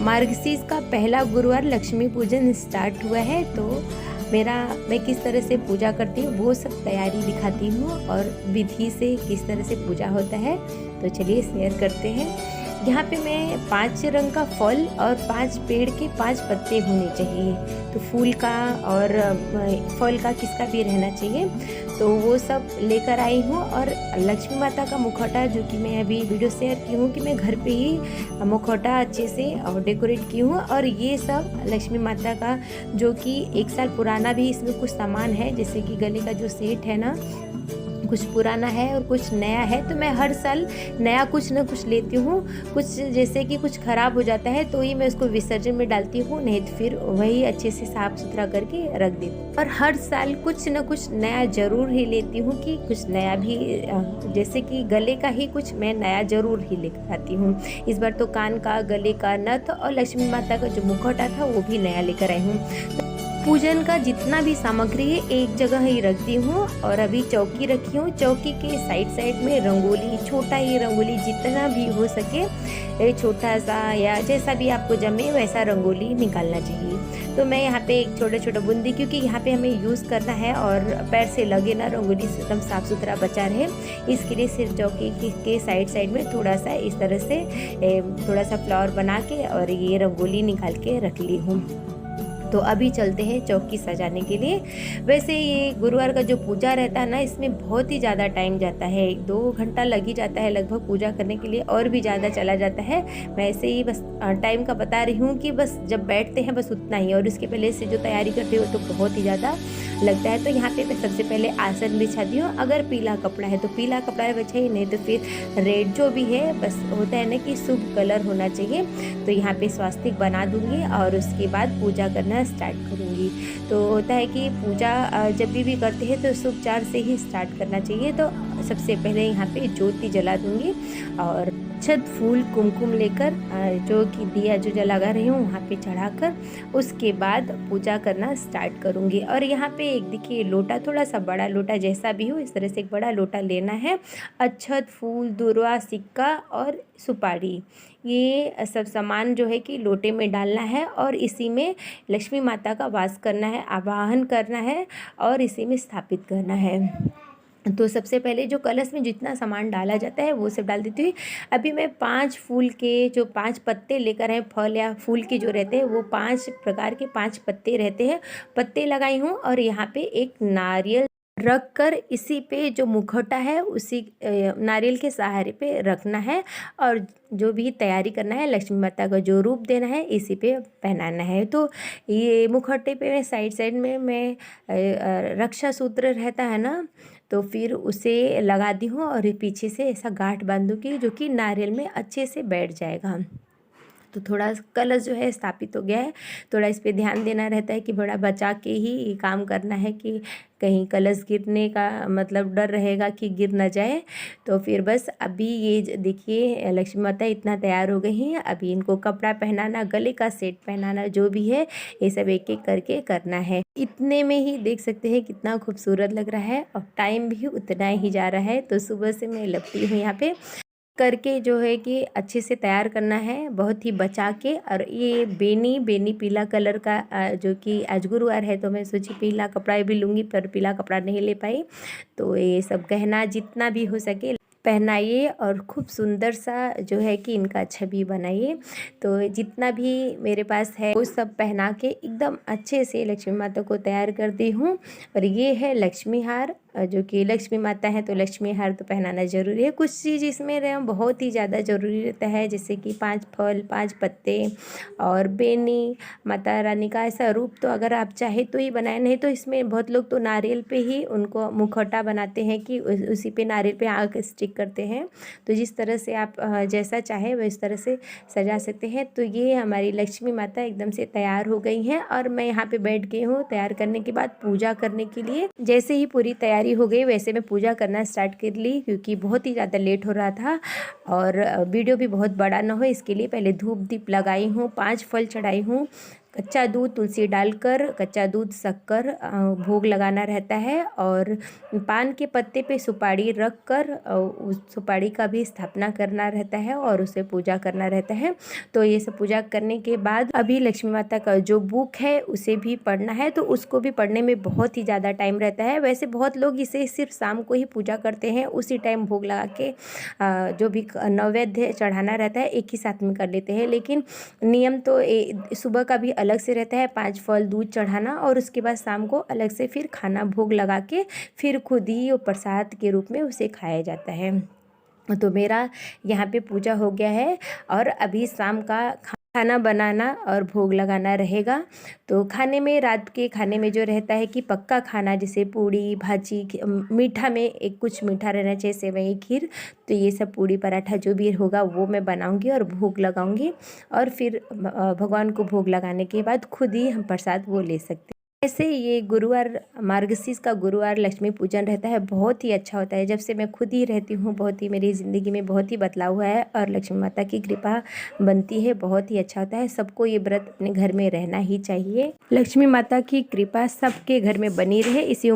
मार्गशीर्ष का पहला गुरुवार लक्ष्मी पूजन स्टार्ट हुआ है। तो मैं किस तरह से पूजा करती हूँ वो सब तैयारी दिखाती हूँ और विधि से किस तरह से पूजा होता है। तो चलिए शेयर करते हैं। यहाँ पे मैं 5 रंग का फल और 5 पेड़ के 5 पत्ते होने चाहिए। तो फूल का और फल का किसका भी रहना चाहिए। तो वो सब लेकर आई हूँ और लक्ष्मी माता का मुखौटा, जो कि मैं अभी वीडियो शेयर की हूँ कि मैं घर पे ही मुखौटा अच्छे से डेकोरेट की हूँ। और ये सब लक्ष्मी माता का जो कि 1 साल पुराना भी इसमें कुछ सामान है, जैसे कि गले का जो सेट है ना, कुछ पुराना है और कुछ नया है। तो मैं हर साल नया कुछ ना कुछ लेती हूँ। कुछ जैसे कि कुछ ख़राब हो जाता है तो ही मैं उसको विसर्जन में डालती हूँ, नहीं तो फिर वही अच्छे से साफ़ सुथरा करके रख देती हूँ। और हर साल कुछ ना कुछ नया ज़रूर ही लेती हूँ कि कुछ नया भी, जैसे कि गले का ही कुछ मैं नया ज़रूर ही लेकर आती हूँ। इस बार तो कान का, गले का नथ और लक्ष्मी माता का जो मुखौटा था वो भी नया लेकर आई हूँ। पूजन का जितना भी सामग्री है एक जगह ही रखती हूँ। और अभी चौकी रखी हूँ। चौकी के साइड में रंगोली, छोटा ही रंगोली जितना भी हो सके, छोटा सा या जैसा भी आपको जमे वैसा रंगोली निकालना चाहिए। तो मैं यहाँ पे एक छोटा छोटा बूंदी, क्योंकि यहाँ पे हमें यूज़ करना है और पैर से लगे ना, रंगोली एकदम साफ़ सुथरा बचा रहे, इसके लिए सिर्फ चौकी के साइड में थोड़ा सा इस तरह से थोड़ा सा फ्लावर बना के और ये रंगोली निकाल के रख ली हूँ। तो अभी चलते हैं चौकी सजाने के लिए। वैसे ये गुरुवार का जो पूजा रहता है ना, इसमें बहुत ही ज़्यादा टाइम जाता है, 2 घंटा लग ही जाता है लगभग पूजा करने के लिए, और भी ज़्यादा चला जाता है। मैं ऐसे ही बस टाइम का बता रही हूँ कि बस जब बैठते हैं बस उतना ही, और उसके पहले से जो तैयारी करते हो तो बहुत ही ज़्यादा लगता है। तो यहाँ पे मैं सबसे पहले आसन बिछाती हूँ। अगर पीला कपड़ा है तो पीला कपड़ा बिछाइए, नहीं तो फिर रेड जो भी है, बस होता है ना कि शुभ कलर होना चाहिए। तो यहाँ पे स्वास्तिक बना दूँगी और उसके बाद पूजा करना स्टार्ट करूँगी। तो होता है कि पूजा जब भी करते हैं तो शुभ चार से ही स्टार्ट करना चाहिए। तो सबसे पहले यहाँ पे ज्योति जला दूँगी और अक्षत, फूल, कुमकुम लेकर जो कि दिया जो लगा रही हूँ वहाँ पे चढ़ाकर उसके बाद पूजा करना स्टार्ट करूँगी। और यहाँ पे एक देखिए लोटा, थोड़ा सा बड़ा लोटा जैसा भी हो, इस तरह से एक बड़ा लोटा लेना है। अक्षत, फूल, दूर्वा, सिक्का और सुपारी, ये सब सामान जो है कि लोटे में डालना है और इसी में लक्ष्मी माता का वास करना है, आवाहन करना है और इसी में स्थापित करना है। तो सबसे पहले जो कलश में जितना सामान डाला जाता है वो सब डाल देती हूँ। अभी मैं 5 फूल के जो 5 पत्ते लेकर आए, फल या फूल के जो रहते हैं वो 5 प्रकार के 5 पत्ते रहते हैं, पत्ते लगाई हूँ। और यहाँ पे एक नारियल रख कर इसी पे जो मुखौटा है उसी नारियल के सहारे पे रखना है और जो भी तैयारी करना है, लक्ष्मी माता का जो रूप देना है इसी पे पहनाना है। तो ये मुखौटे पे साइड में मैं रक्षा सूत्र रहता है ना, तो फिर उसे लगाती हूँ और पीछे से ऐसा गांठ बांधूंगी जो कि नारियल में अच्छे से बैठ जाएगा। तो थोड़ा कलश जो है स्थापित हो गया है, थोड़ा इस पे ध्यान देना रहता है कि बड़ा बचा के ही काम करना है कि कहीं कलश गिरने का मतलब डर रहेगा कि गिर ना जाए। तो फिर बस अभी ये देखिए लक्ष्मी माता इतना तैयार हो गई हैं। अभी इनको कपड़ा पहनाना, गले का सेट पहनाना, जो भी है ये सब एक एक करके करना है। इतने में ही देख सकते हैं कितना खूबसूरत लग रहा है और टाइम भी उतना ही जा रहा है। तो सुबह से मैं लपटी हूँ यहाँ पे करके, जो है कि अच्छे से तैयार करना है बहुत ही बचा के। और ये बेनी पीला कलर का, जो कि आज गुरुवार है तो मैं सोची पीला कपड़ा भी लूँगी, पर पीला कपड़ा नहीं ले पाई। तो ये सब गहना जितना भी हो सके पहनाइए और खूब सुंदर सा जो है कि इनका छवि बनाइए। तो जितना भी मेरे पास है वो सब पहना के एकदम अच्छे से लक्ष्मी माता को तैयार करती हूँ। और ये है लक्ष्मी हार, जो कि लक्ष्मी माता है तो लक्ष्मी हार तो पहनाना ज़रूरी है। कुछ चीज़ इसमें बहुत ही ज़्यादा ज़रूरी रहता है, जैसे कि 5 फल, 5 पत्ते और बेनी, माता रानी का ऐसा रूप तो अगर आप चाहे तो ही बनाए, नहीं तो इसमें बहुत लोग तो नारियल पे ही उनको मुखौटा बनाते हैं कि उसी पे नारियल पे आँख स्टिक करते हैं। तो जिस तरह से आप जैसा चाहे वह इस तरह से सजा सकते हैं। तो ये हमारी लक्ष्मी माता एकदम से तैयार हो गई हैं और मैं यहाँ पे बैठ गई हूँ तैयार करने के बाद पूजा करने के लिए। जैसे ही पूरी तैयारी हो गई वैसे मैं पूजा करना स्टार्ट कर ली, क्योंकि बहुत ही ज़्यादा लेट हो रहा था और वीडियो भी बहुत बड़ा ना हो इसके लिए पहले धूप दीप लगाई हूँ, 5 फल चढ़ाई हूँ। कच्चा दूध तुलसी डालकर कच्चा दूध शक्कर भोग लगाना रहता है। और पान के पत्ते पे सुपारी रख कर उस सुपारी का भी स्थापना करना रहता है और उसे पूजा करना रहता है। तो ये सब पूजा करने के बाद अभी लक्ष्मी माता का जो बुक है उसे भी पढ़ना है, तो उसको भी पढ़ने में बहुत ही ज़्यादा टाइम रहता है। वैसे बहुत लोग इसे सिर्फ शाम को ही पूजा करते हैं, उसी टाइम भोग लगा के जो भी नैवेद्य चढ़ाना रहता है एक ही साथ में कर लेते हैं। लेकिन नियम तो सुबह का भी अलग से रहता है, 5 फल दूध चढ़ाना, और उसके बाद शाम को अलग से फिर खाना भोग लगा के फिर खुद ही वो प्रसाद के रूप में उसे खाया जाता है। तो मेरा यहाँ पे पूजा हो गया है और अभी शाम का खाना बनाना और भोग लगाना रहेगा। तो खाने में, रात के खाने में जो रहता है कि पक्का खाना, जैसे पूड़ी भाजी, मीठा में एक कुछ मीठा रहना चाहिए, सेवई खीर, तो ये सब पूड़ी पराठा जो भी होगा वो मैं बनाऊंगी और भोग लगाऊंगी। और फिर भगवान को भोग लगाने के बाद खुद ही हम प्रसाद वो ले सकते हैं। ऐसे ये गुरुवार, मार्गशीर्ष का गुरुवार लक्ष्मी पूजन रहता है, बहुत ही अच्छा होता है। जब से मैं खुद ही रहती हूँ, बहुत ही मेरी ज़िंदगी में बहुत ही बदलाव हुआ है और लक्ष्मी माता की कृपा बनती है, बहुत ही अच्छा होता है। सबको ये व्रत अपने घर में रहना ही चाहिए। लक्ष्मी माता की कृपा सबके घर में बनी रहे, इसी